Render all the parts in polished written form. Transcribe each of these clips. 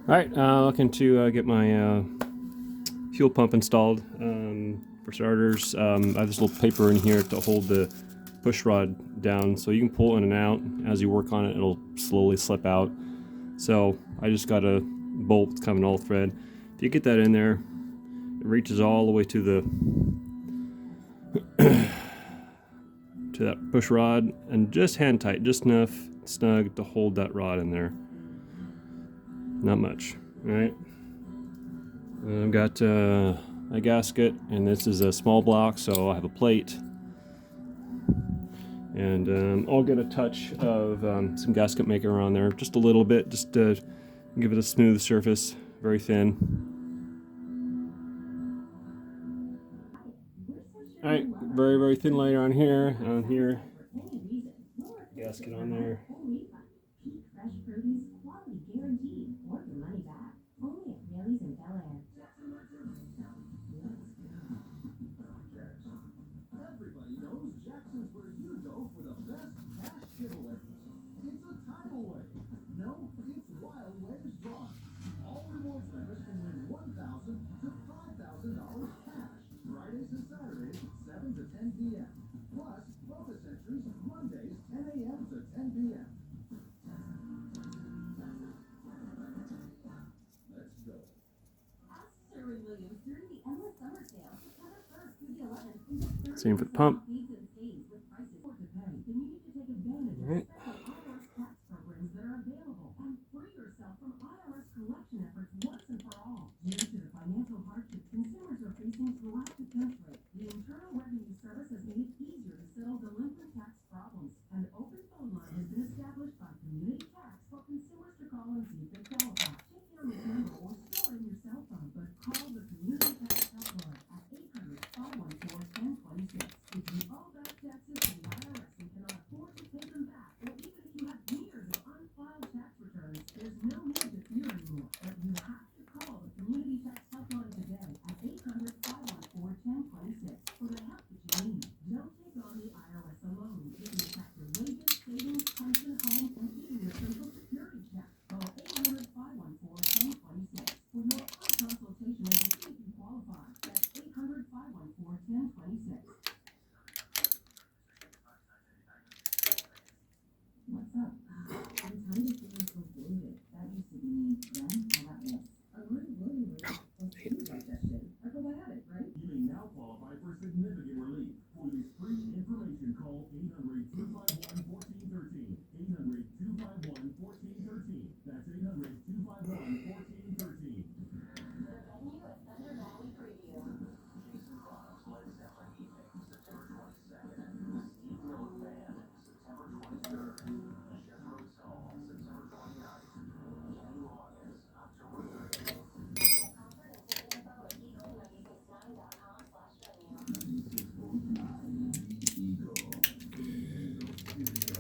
Alright, looking to get my fuel pump installed. For starters, I have this little paper in here to hold the push rod down, so you can pull in and out. As you work on it, it'll slowly slip out. So I just got a bolt, it's kind of an all thread. If you get that in there, it reaches all the way to the to that push rod, and just hand tight, just enough snug to hold that rod in there. Not much. All right. I've got a gasket, and this is a small block, so I have a plate. And I'll get a touch of some gasket maker on there, just a little bit, just to give it a smooth surface, very thin. All right, very, very thin layer on here, gasket on there. Same for the pump. All right.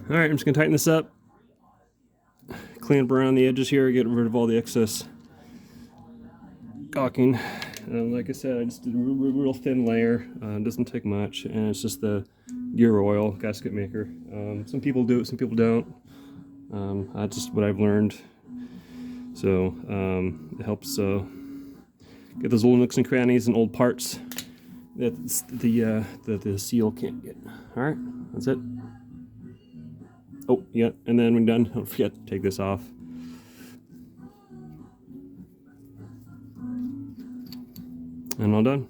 All right, I'm just gonna tighten this up, clean up around the edges here, get rid of all the excess caulking. Like I said, I just did a real thin layer. It doesn't take much, and it's just the gear oil gasket maker. Some people do it, some people don't. That's just what I've learned. So it helps get those little nooks and crannies and old parts that the seal can't get. All right, that's it. Oh, yeah, and then when done, don't forget to take this off. And all done.